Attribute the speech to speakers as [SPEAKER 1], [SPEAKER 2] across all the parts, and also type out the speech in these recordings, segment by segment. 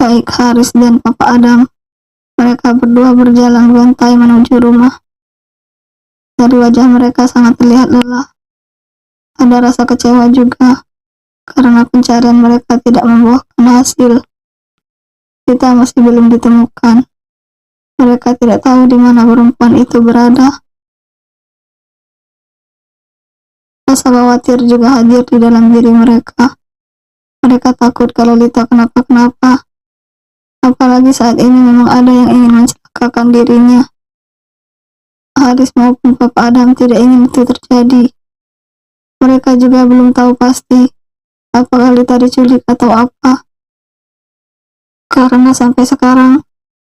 [SPEAKER 1] Baik Haris dan Papa Adam, mereka berdua berjalan berantai menuju rumah. Dari wajah mereka sangat terlihat lelah. Ada rasa kecewa juga, karena pencarian mereka tidak membuahkan hasil. Kita masih belum ditemukan. Mereka tidak tahu di mana perempuan itu berada. Rasa khawatir juga hadir di dalam diri mereka. Mereka takut kalau Lita kenapa-kenapa. Apalagi saat ini memang ada yang ingin mencelakakan dirinya. Haris maupun Papa Adam tidak ingin itu terjadi. Mereka juga belum tahu pasti apakah Lita diculik atau apa. Karena sampai sekarang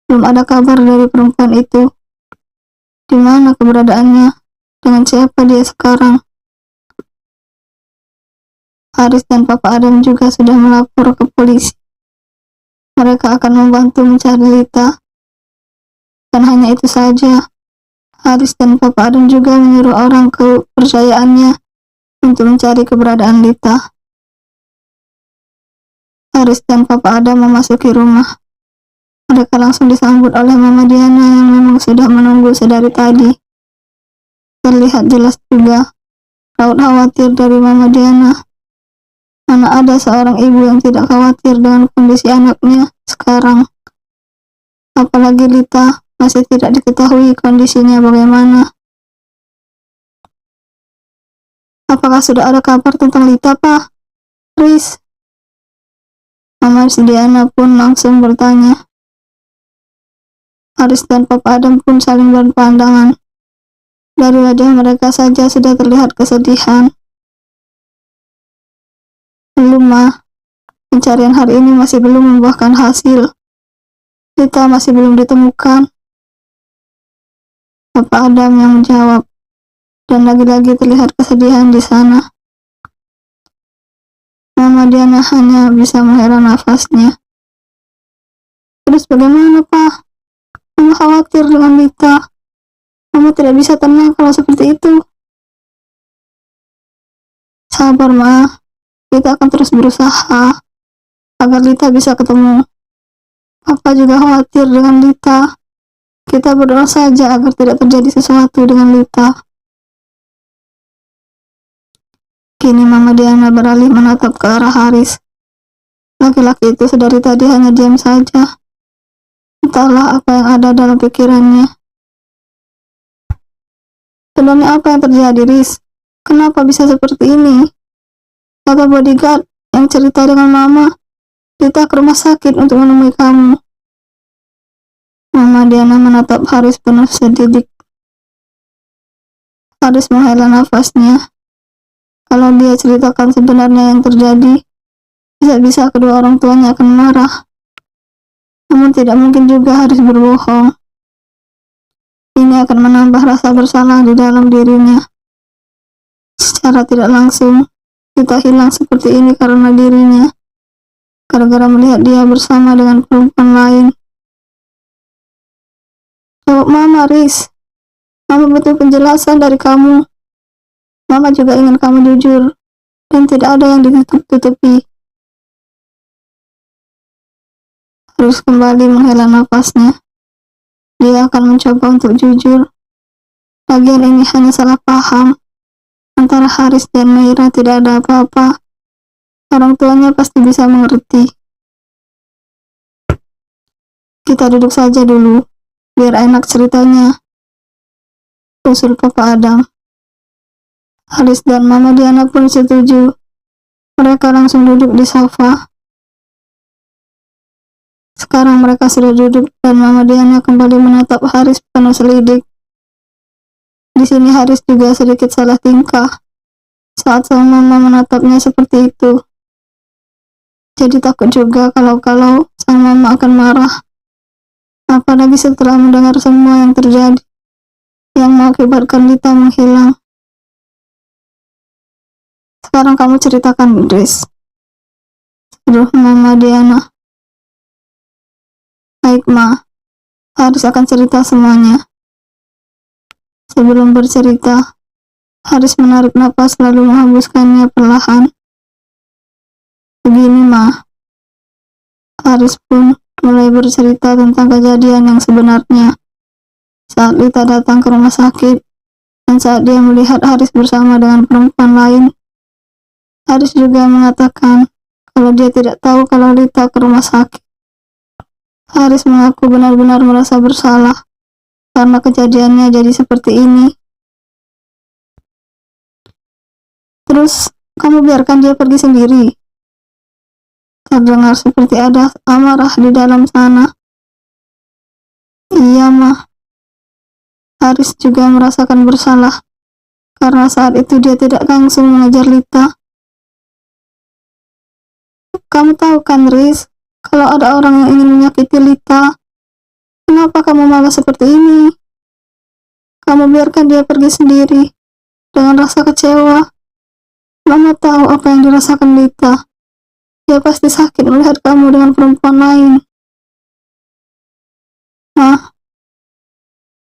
[SPEAKER 1] belum ada kabar dari perempuan itu. Di mana keberadaannya? Dengan siapa dia sekarang? Haris dan Papa Adam juga sudah melapor ke polisi. Mereka akan membantu mencari Lita. Dan hanya itu saja, Haris dan Papa Adam juga menyuruh orang kepercayaannya untuk mencari keberadaan Lita. Haris dan Papa Adam memasuki rumah. Mereka langsung disambut oleh Mama Diana yang memang sudah menunggu sedari tadi. Terlihat jelas juga raut khawatir dari Mama Diana. Mana ada seorang ibu yang tidak khawatir dengan kondisi anaknya sekarang. Apalagi Lita masih tidak diketahui kondisinya bagaimana. Apakah sudah ada kabar tentang Lita, Pak? Riz? Mama Diana pun langsung bertanya. Haris dan Papa Adam pun saling berpandangan. Dari wajah mereka saja sudah terlihat kesedihan. Belum, Ma. Pencarian hari ini masih belum membuahkan hasil. Lita masih belum ditemukan. Papa Adam yang menjawab. Dan lagi-lagi terlihat kesedihan di sana. Mama Diana hanya bisa menghela nafasnya. Terus bagaimana, Pak? Mama khawatir dengan Lita. Mama tidak bisa tenang kalau seperti itu. Sabar, Ma. Kita akan terus berusaha agar Lita bisa ketemu. Papa juga khawatir dengan Lita. Kita berdoa saja agar tidak terjadi sesuatu dengan Lita. Kini Mama Diana beralih menatap ke arah Haris. Laki-laki itu sedari tadi hanya diam saja. Entahlah apa yang ada dalam pikirannya. Sebenarnya apa yang terjadi, Riz? Kenapa bisa seperti ini? Kata bodyguard yang cerita dengan Mama, Lita ke rumah sakit untuk menemui kamu. Mama Diana menatap Haris penuh selidik. Haris menghela nafasnya. Kalau dia ceritakan sebenarnya yang terjadi, bisa-bisa kedua orang tuanya akan marah. Namun tidak mungkin juga Haris berbohong. Ini akan menambah rasa bersalah di dalam dirinya. Secara tidak langsung, Lita hilang seperti ini karena dirinya, gara-gara melihat dia bersama dengan perempuan lain. Jawab Mama, Riz. Mama butuh penjelasan dari kamu. Mama juga ingin kamu jujur, dan tidak ada yang ditutup-tutupi. Harus kembali menghela nafasnya. Dia akan mencoba untuk jujur. Lagian ini hanya salah paham. Antara Haris dan Meira tidak ada apa-apa. Orang tuanya pasti bisa mengerti. Kita duduk saja dulu, biar enak ceritanya. Usul Papa Adam. Haris dan Mama Diana pun setuju. Mereka langsung duduk di sofa. Sekarang mereka sudah duduk dan Mama Diana kembali menatap Haris penuh selidik. Di sini Haris juga sedikit salah tingkah saat sang Mama menatapnya seperti itu. Jadi takut juga kalau sang Mama akan marah. Apalagi setelah mendengar semua yang terjadi, yang mengakibatkan Lita menghilang. Sekarang kamu ceritakan, Riz. Suruh Mama Diana. Baik, Ma. Haris akan cerita semuanya. Sebelum bercerita, Haris menarik napas lalu menghembuskannya perlahan. Begini, Ma. Haris pun mulai bercerita tentang kejadian yang sebenarnya saat Lita datang ke rumah sakit dan saat dia melihat Haris bersama dengan perempuan lain. Haris juga mengatakan kalau dia tidak tahu kalau Lita ke rumah sakit. Haris mengaku benar-benar merasa bersalah karena kejadiannya jadi seperti ini. Terus kamu biarkan dia pergi sendiri? Terdengar seperti ada amarah di dalam sana. Iya, Mah. Haris juga merasakan bersalah karena saat itu dia tidak langsung mengejar Lita. Kamu tahu kan, Riz, kalau ada orang yang ingin menyakiti Lita, kenapa kamu malah seperti ini? Kamu biarkan dia pergi sendiri dengan rasa kecewa. Mama tahu apa yang dirasakan Lita. Dia pasti sakit melihat kamu dengan perempuan lain. Nah,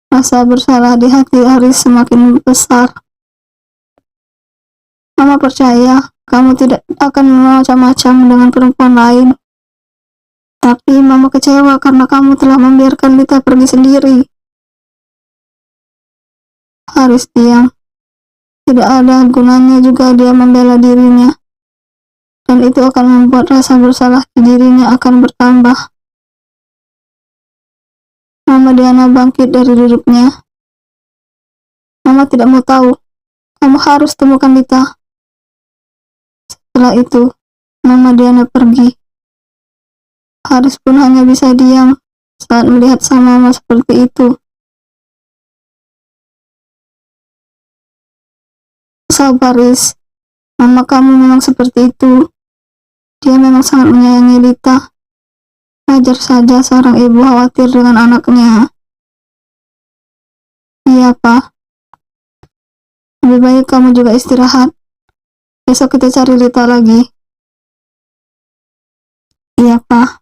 [SPEAKER 1] rasa bersalah di hati Haris semakin besar. Mama percaya kamu tidak akan macam-macam dengan perempuan lain. Tapi Mama kecewa karena kamu telah membiarkan Lita pergi sendiri. Haris diam. Tidak ada gunanya juga dia membela dirinya. Dan itu akan membuat rasa bersalah di dirinya akan bertambah. Mama Diana bangkit dari duduknya. Mama tidak mau tahu. Kamu harus temukan Lita. Setelah itu, Mama Diana pergi. Haris pun hanya bisa diam saat melihat sang mama seperti itu. Sabar, Riz. Mama kamu memang seperti itu. Dia memang sangat menyayangi Lita. Wajar saja seorang ibu khawatir dengan anaknya. Iya, Pak. Lebih baik kamu juga istirahat. Besok kita cari Lita lagi. Iya, Pak.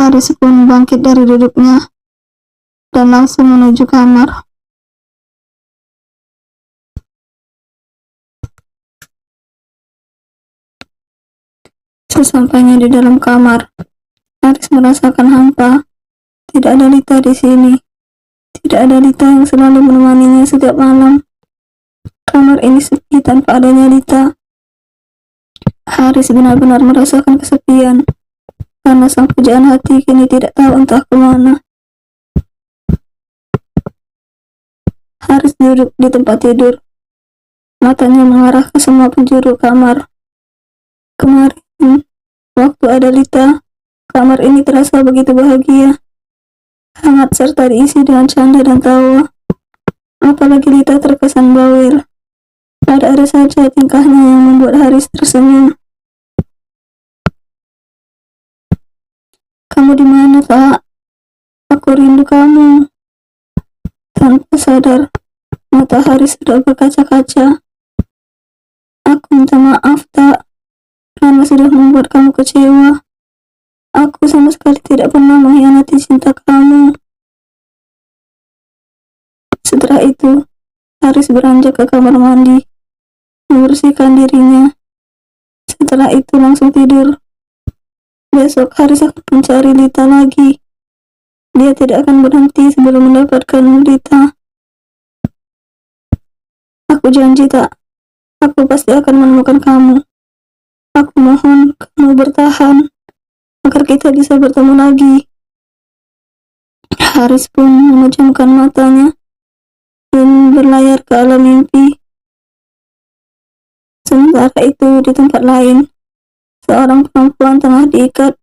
[SPEAKER 1] Haris pun bangkit dari duduknya dan langsung menuju kamar. Sesampainya di dalam kamar, Haris merasakan hampa. Tidak ada Lita di sini. Tidak ada Lita yang selalu menemaninya setiap malam. Kamar ini sepi tanpa adanya Lita. Haris benar-benar merasakan kesepian karena sang pujaan hati kini tidak tahu entah kemana. Haris duduk di tempat tidur. Matanya mengarah ke semua penjuru kamar. Kemarin, waktu ada Lita, kamar ini terasa begitu bahagia, hangat serta diisi dengan canda dan tawa. Apalagi Lita terkesan bawel. Ada saja tingkahnya yang membuat Haris tersenyum. Kamu di mana, Kak? Aku rindu kamu. Tanpa sadar, mata Haris sudah berkaca-kaca. Aku minta maaf, Tak, karena sudah membuat kamu kecewa. Aku sama sekali tidak pernah mengkhianati cinta kamu. Setelah itu, Haris beranjak ke kamar mandi, membersihkan dirinya. Setelah itu langsung tidur. Besok Haris akan mencari Lita lagi. Dia tidak akan berhenti sebelum mendapatkan Lita. Aku janji, Tak. Aku pasti akan menemukan kamu. Aku mohon kamu bertahan agar kita bisa bertemu lagi. Haris pun memejamkan matanya dan berlayar ke alam mimpi. Sementara itu di tempat lain, seorang perempuan tengah diikat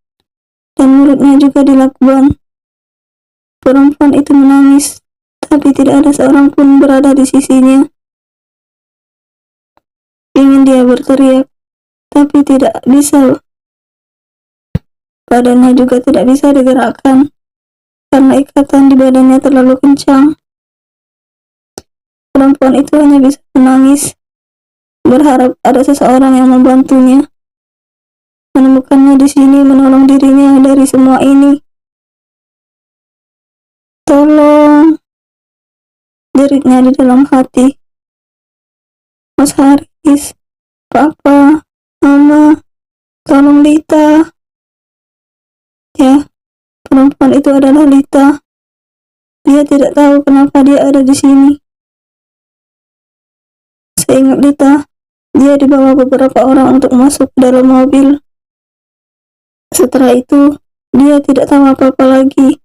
[SPEAKER 1] dan mulutnya juga dilakban. Perempuan itu menangis, tapi tidak ada seorang pun berada di sisinya. Ingin dia berteriak, tapi tidak bisa. Badannya juga tidak bisa digerakkan karena ikatan di badannya terlalu kencang. Perempuan itu hanya bisa menangis, berharap ada seseorang yang membantunya, menemukannya di sini, menolong dirinya dari semua ini. Tolong, deritnya di dalam hati. Mas Haris, Papa, Mama, tolong Lita. Ya, perempuan itu adalah Lita. Dia tidak tahu kenapa dia ada di sini. Seingat Lita, dia dibawa beberapa orang untuk masuk ke dalam mobil. Setelah itu, dia tidak tahu apa-apa lagi.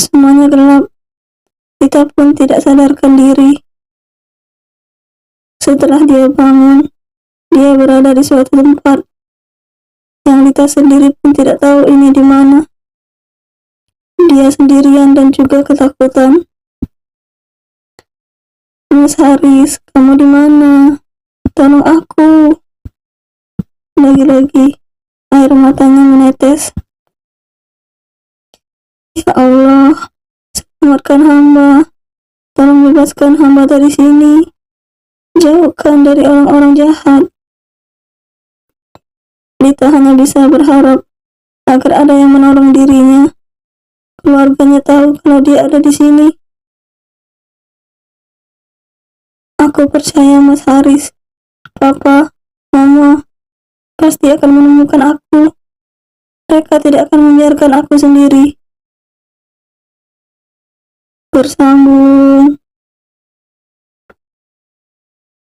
[SPEAKER 1] Semuanya gelap. Lita pun tidak sadarkan diri. Setelah dia bangun, dia berada di suatu tempat yang Lita sendiri pun tidak tahu ini di mana. Dia sendirian dan juga ketakutan. Mas Haris, kamu di mana? Tolong aku. Lagi-lagi air matanya menetes. Ya Allah, selamatkan hamba. Tolong bebaskan hamba dari sini. Jauhkan dari orang-orang jahat. Lita hanya bisa berharap agar ada yang menolong dirinya. Keluarganya tahu kalau dia ada di sini. Aku percaya Mas Haris, Papa, Mama pasti akan menemukan aku. Mereka tidak akan membiarkan aku sendiri. Bersambung.